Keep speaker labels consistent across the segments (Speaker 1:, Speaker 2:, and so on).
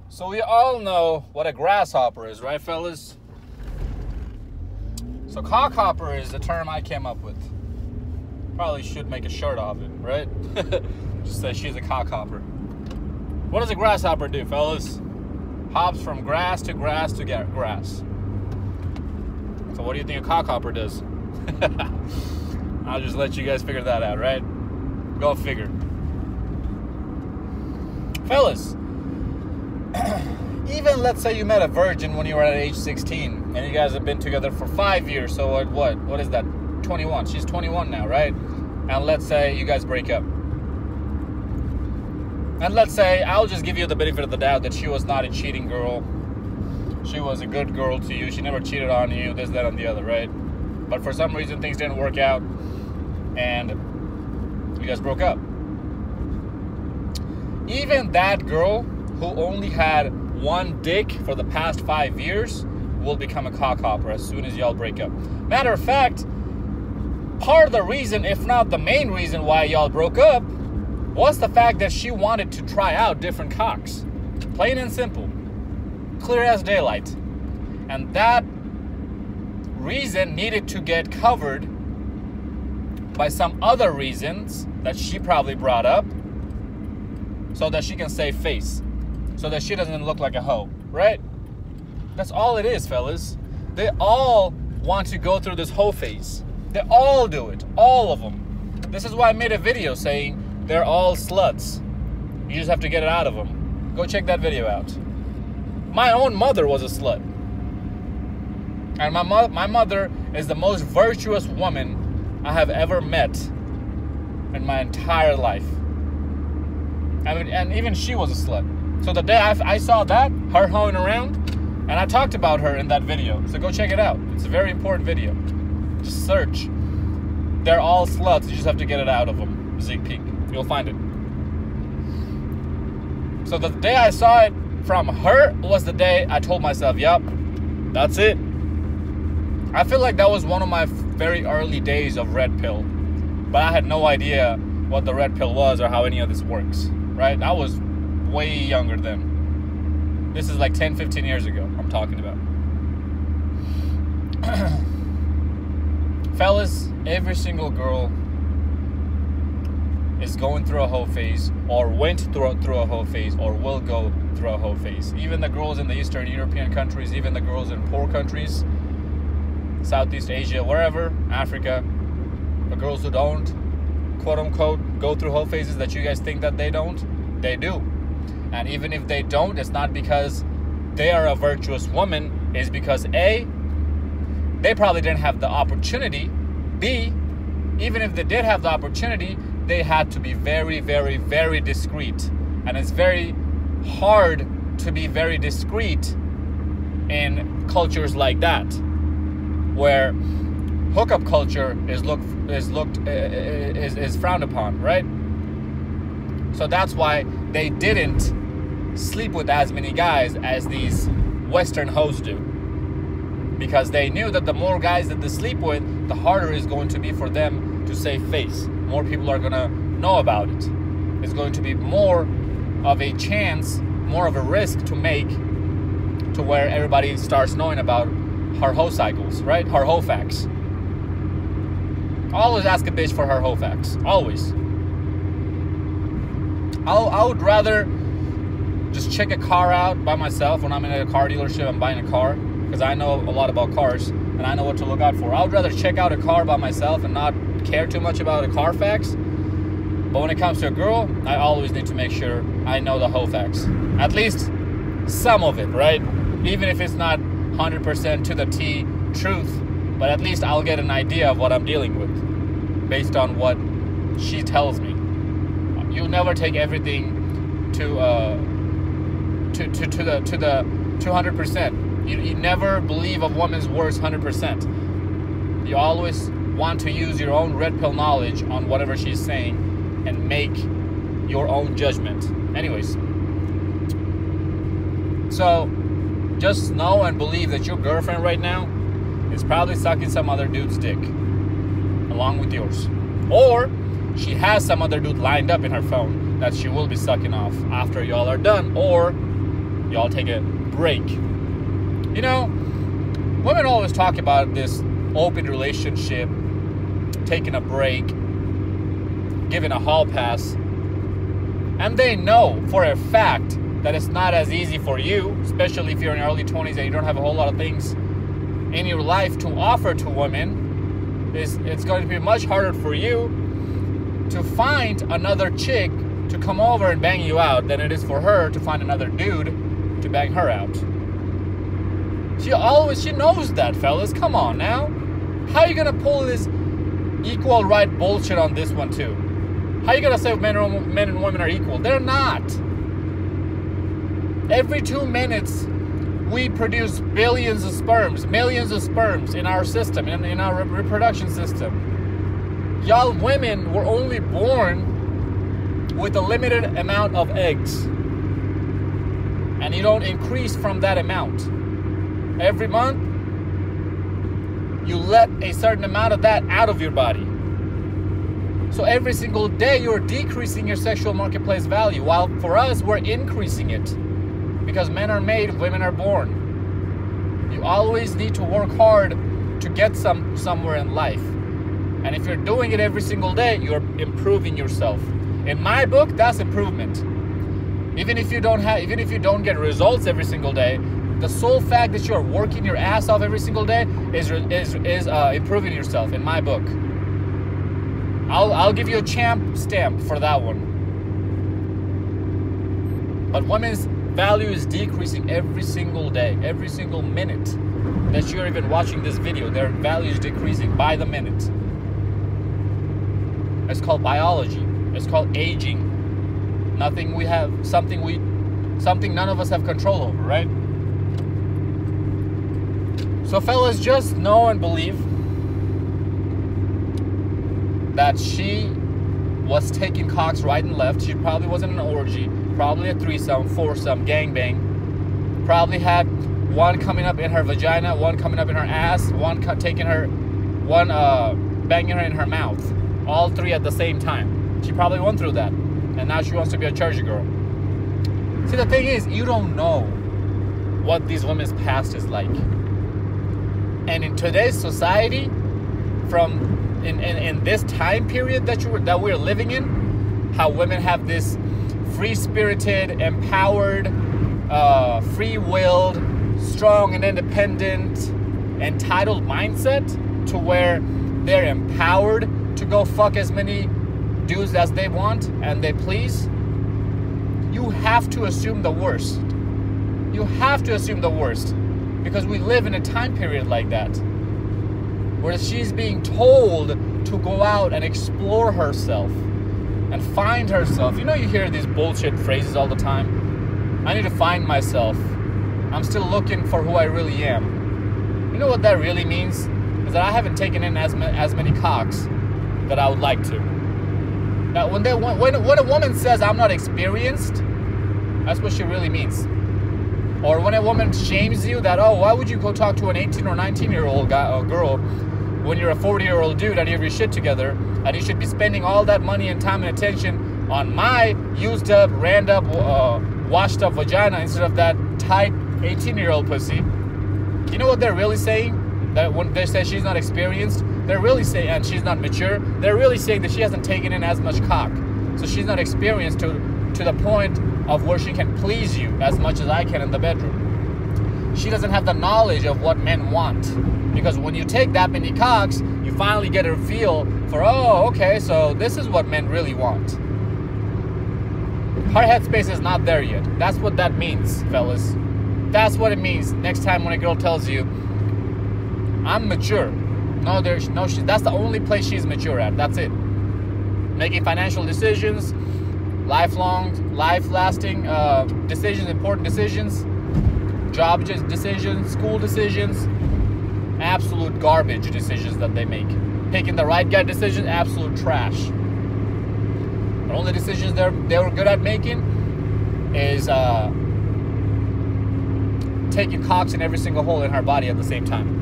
Speaker 1: So we all know what a grasshopper is, right, fellas? So cockhopper is the term I came up with. Probably should make a shirt of it, right? Just say she's a cockhopper. What does a grasshopper do, fellas? Hops from grass to grass to get grass. So what do you think a cockhopper does? I'll just let you guys figure that out, right? Go figure. Fellas, even let's say you met a virgin when you were at age 16 and you guys have been together for 5 years. So what is that? 21. She's 21 now, right? And let's say you guys break up. And let's say, I'll just give you the benefit of the doubt that she was not a cheating girl. She was a good girl to you. She never cheated on you, this, that, and the other, right? But for some reason, things didn't work out, and you guys broke up. Even that girl who only had one dick for the past 5 years will become a cockhopper as soon as y'all break up. Matter of fact, part of the reason, if not the main reason why y'all broke up, was the fact that she wanted to try out different cocks. Plain and simple. Clear as daylight. And that reason needed to get covered by some other reasons that she probably brought up so that she can save face. So that she doesn't look like a hoe, right? That's all it is, fellas. They all want to go through this hoe phase. They all do it. All of them. This is why I made a video saying they're all sluts. You just have to get it out of them. Go check that video out. My own mother was a slut. And my mother is the most virtuous woman I have ever met in my entire life. And even she was a slut. So the day I saw that, her hoeing around, and I talked about her in that video. So go check it out. It's a very important video. Just search. They're all sluts. You just have to get it out of them. Zeekpeak. You'll find it. So the day I saw it from her was the day I told myself, yup, that's it. I feel like that was one of my very early days of red pill. But I had no idea what the red pill was or how any of this works. Right? I was way younger then. This is like 10, 15 years ago I'm talking about. Fellas, every single girl is going through a hoe phase, or went through a hoe phase, or will go through a hoe phase. Even the girls in the Eastern European countries, even the girls in poor countries, Southeast Asia, wherever, Africa, the girls who don't, quote unquote, go through hoe phases that you guys think that they don't, they do. And even if they don't, it's not because they are a virtuous woman, it's because A, they probably didn't have the opportunity. B, even if they did have the opportunity, they had to be very, very, very discreet. And it's very hard to be very discreet in cultures like that, where hookup culture is frowned upon, right? So that's why they didn't sleep with as many guys as these Western hoes do. Because they knew that the more guys that they sleep with, the harder it's going to be for them to save face. More people are going to know about it. It's going to be more of a chance, more of a risk to make to where everybody starts knowing about her hoe cycles, right? Her hoe facts. Always ask a bitch for her hoe facts. Always. I would rather just check a car out by myself when I'm in a car dealership and buying a car, because I know a lot about cars and I know what to look out for. I would rather check out a car by myself and not care too much about the car facts. But when it comes to a girl, I always need to make sure I know the hoe facts. At least some of it, right? Even if it's not 100% to the T truth, but at least I'll get an idea of what I'm dealing with based on what she tells me. You'll never take everything to the 200%. You never believe a woman's words 100%. You always want to use your own red pill knowledge on whatever she's saying and make your own judgment. Anyways, so just know and believe that your girlfriend right now is probably sucking some other dude's dick along with yours, or she has some other dude lined up in her phone that she will be sucking off after y'all are done, or y'all take a break. You know, women always talk about this open relationship, taking a break, giving a hall pass. And they know for a fact that it's not as easy for you, especially if you're in your early 20s and you don't have a whole lot of things in your life to offer to women. It's going to be much harder for you to find another chick to come over and bang you out than it is for her to find another dude to bang her out. She knows that, fellas. Come on now. How are you gonna pull this equal right bullshit on this one too? How are you gonna say men and women are equal? They're not. Every 2 minutes, we produce billions of sperms, millions of sperms in our system, in our reproduction system. Y'all women were only born with a limited amount of eggs. And you don't increase from that amount. Every month, you let a certain amount of that out of your body. So every single day, you're decreasing your sexual marketplace value, while for us, we're increasing it. Because men are made, women are born. You always need to work hard to get somewhere in life. And if you're doing it every single day, you're improving yourself. In my book, that's improvement. Even if you don't get results every single day, the sole fact that you're working your ass off every single day is improving yourself. In my book, I'll give you a champ stamp for that one. But women's value is decreasing every single day, every single minute that you're even watching this video. Their value is decreasing by the minute. It's called biology. It's called aging. Something none of us have control over, right? So fellas, just know and believe that she was taking cocks right and left. She probably wasn't an orgy, probably a threesome, foursome, gangbang. Probably had one coming up in her vagina, one coming up in her ass, one banging her in her mouth. All three at the same time. She probably went through that. And now she wants to be a church girl. See, the thing is, you don't know what these women's past is like. And in today's society, in this time period that we're living in, how women have this free-spirited, empowered, free-willed, strong and independent, entitled mindset to where they're empowered to go fuck as many dudes as they want and they please. You have to assume the worst. You have to assume the worst. Because we live in a time period like that, where she's being told to go out and explore herself and find herself. You know, you hear these bullshit phrases all the time. I need to find myself. I'm still looking for who I really am. You know what that really means? Is that I haven't taken in as many cocks that I would like to. Now, when a woman says I'm not experienced, that's what she really means. Or when a woman shames you that, oh, why would you go talk to an 18 or 19-year-old guy or girl when you're a 40-year-old dude and you have your shit together and you should be spending all that money and time and attention on my used up, ran up, washed up vagina instead of that tight 18-year-old pussy. You know what they're really saying? That when they say she's not experienced, they're really saying, and she's not mature, they're really saying that she hasn't taken in as much cock. So she's not experienced to the point of where she can please you as much as I can in the bedroom. She doesn't have the knowledge of what men want. Because when you take that many cocks, you finally get a feel for, oh, okay, so this is what men really want. Her headspace is not there yet. That's what that means, fellas. That's what it means next time when a girl tells you, I'm mature. No, that's the only place she's mature at. That's it. Making financial decisions, life-lasting decisions, important decisions, job decisions, school decisions, absolute garbage decisions that they make. Picking the right guy decisions, absolute trash. The only decisions they were good at making is taking cocks in every single hole in her body at the same time.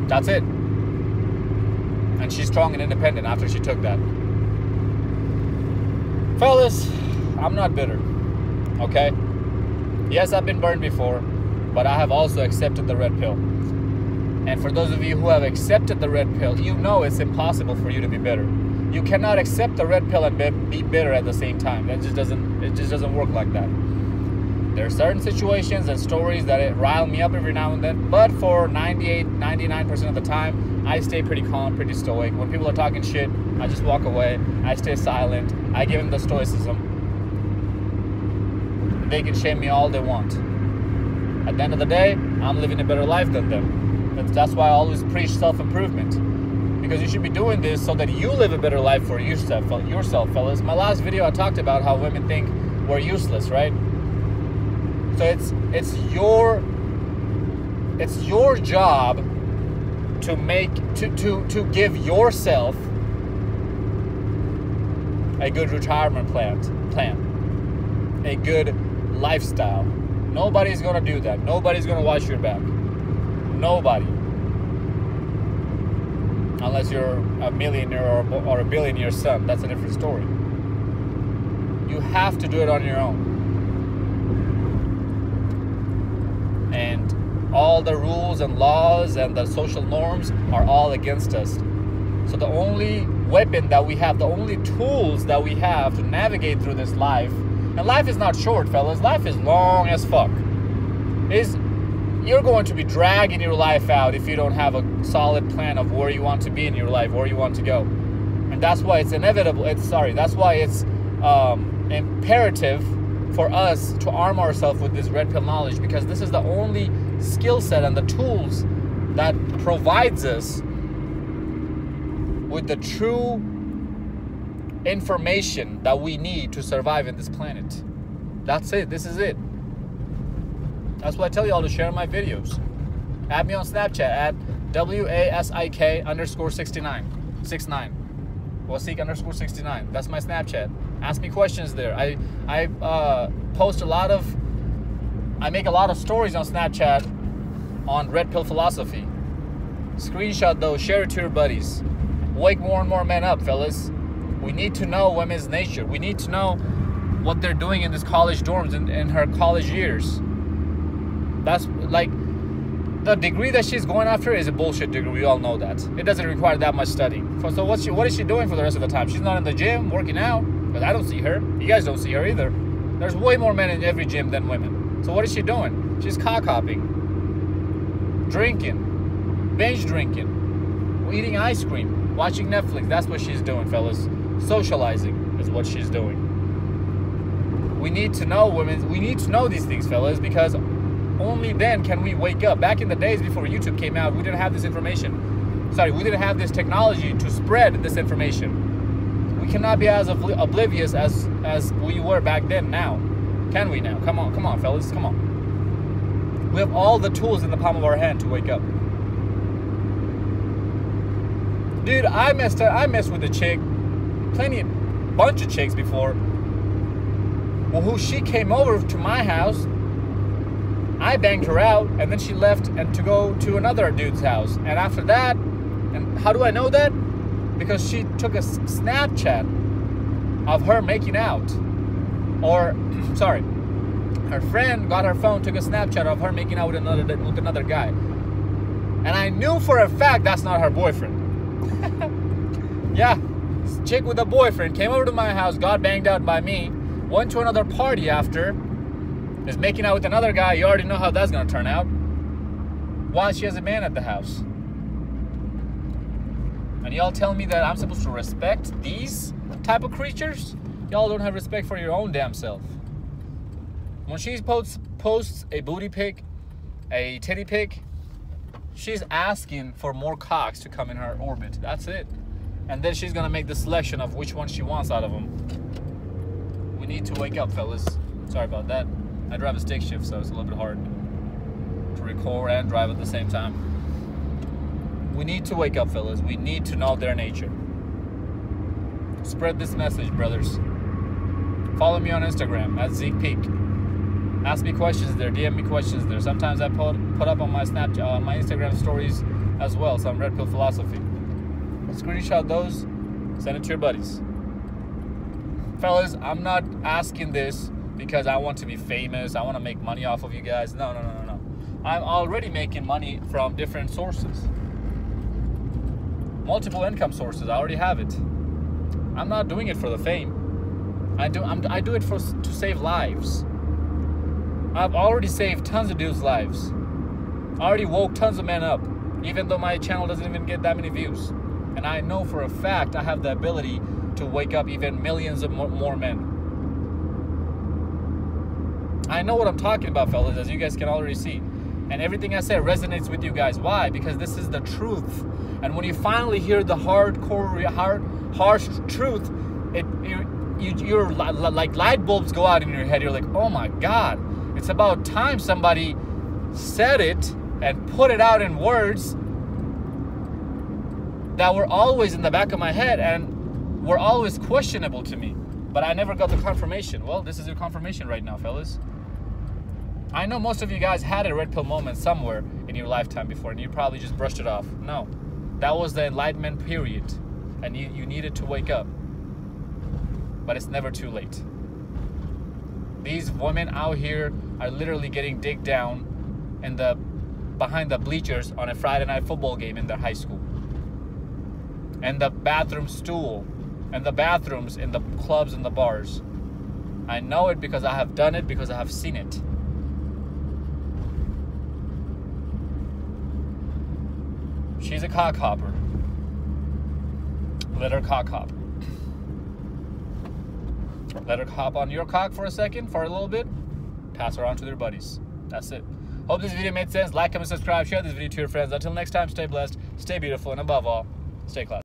Speaker 1: That's it. And she's strong and independent after she took that. Fellas, I'm not bitter, okay? Yes, I've been burned before, but I have also accepted the red pill. And for those of you who have accepted the red pill, you know it's impossible for you to be bitter. You cannot accept the red pill and be bitter at the same time. It just doesn't work like that. There are certain situations and stories that it rile me up every now and then, but for 99% of the time, I stay pretty calm, pretty stoic. When people are talking shit, I just walk away. I stay silent. I give them the stoicism. They can shame me all they want. At the end of the day, I'm living a better life than them. That's why I always preach self-improvement. Because you should be doing this so that you live a better life for yourself, fellas. My last video, I talked about how women think we're useless, right? So it's your job to give yourself a good retirement plan, a good lifestyle. Nobody's gonna do that. Nobody's gonna watch your back. Nobody. Unless you're a millionaire or a billionaire's son. That's a different story. You have to do it on your own. And all the rules and laws and the social norms are all against us. So the only weapon that we have, the only tools that we have to navigate through this life, and life is not short, fellas. Life is long as fuck. You're going to be dragging your life out if you don't have a solid plan of where you want to be in your life, where you want to go. And that's why it's inevitable. That's why it's imperative for us to arm ourselves with this red pill knowledge, because this is the only skill set and the tools that provides us with the true information that we need to survive in this planet. That's it. This is it. That's why I tell you all to share my videos. Add me on Snapchat at WASIK_69. 69. wasik_69. That's my Snapchat. Ask me questions there. I post I make a lot of stories on Snapchat on red pill philosophy. Screenshot those, share it to your buddies. Wake more and more men up, fellas. We need to know women's nature. We need to know what they're doing in these college dorms in her college years. That's like, the degree that she's going after is a bullshit degree. We all know that. It doesn't require that much studying. So what is she doing for the rest of the time? She's not in the gym working out, because I don't see her. You guys don't see her either. There's way more men in every gym than women. So what is she doing? She's cock-hopping, drinking, binge drinking, eating ice cream, watching Netflix. That's what she's doing, fellas. Socializing is what she's doing. We need to know women. We need to know these things, fellas, because only then can we wake up. Back in the days before YouTube came out, we didn't have this information. We didn't have this technology to spread this information. We cannot be as oblivious as we were back then now. Can we now? Come on, fellas, come on. We have all the tools in the palm of our hand to wake up. Dude, I messed with a chick, bunch of chicks before. Well, who she came over to my house, I banged her out, and then she left and to go to another dude's house. And after that, and how do I know that? Because she took a Snapchat of her making out. Or, sorry, her friend got her phone, took a Snapchat of her making out with another guy. And I knew for a fact that's not her boyfriend. Yeah, this chick with a boyfriend came over to my house, got banged out by me, went to another party after, is making out with another guy. You already know how that's gonna turn out. While she has a man at the house. And y'all tell me that I'm supposed to respect these type of creatures? Y'all don't have respect for your own damn self. When she posts a booty pic, a titty pic, she's asking for more cocks to come in her orbit. That's it. And then she's gonna make the selection of which one she wants out of them. We need to wake up, fellas. Sorry about that. I drive a stick shift, so it's a little bit hard to record and drive at the same time. We need to wake up, fellas. We need to know their nature. Spread this message, brothers. Follow me on Instagram at zeekpeak. Ask me questions there. DM me questions there. Sometimes I put up on my Snapchat, on my Instagram stories as well, some red pill philosophy. Screenshot those. Send it to your buddies. Fellas, I'm not asking this because I want to be famous. I want to make money off of you guys. No. I'm already making money from different sources. Multiple income sources. I already have it. I'm not doing it for the fame. I do it to save lives. I've already saved tons of dudes' lives. I already woke tons of men up, even though my channel doesn't even get that many views. And I know for a fact I have the ability to wake up even millions of more men. I know what I'm talking about, fellas, as you guys can already see. And everything I say resonates with you guys. Why? Because this is the truth. And when you finally hear the harsh truth, you're like light bulbs go out in your head. You're like, oh my God, it's about time somebody said it and put it out in words that were always in the back of my head and were always questionable to me. But I never got the confirmation. Well, this is your confirmation right now, fellas. I know most of you guys had a red pill moment somewhere in your lifetime before, and you probably just brushed it off. No, that was the enlightenment period, and you needed to wake up. But it's never too late. These women out here are literally getting digged down behind the bleachers on a Friday night football game in their high school, and the bathroom stool, and the bathrooms in the clubs and the bars. I know it because I have done it, because I have seen it. She's a cockhopper. Let her cock hop. Let her hop on your cock for a second, for a little bit. Pass her on to their buddies. That's it. Hope this video made sense. Like, comment, subscribe, share this video to your friends. Until next time, stay blessed, stay beautiful, and above all, stay classy.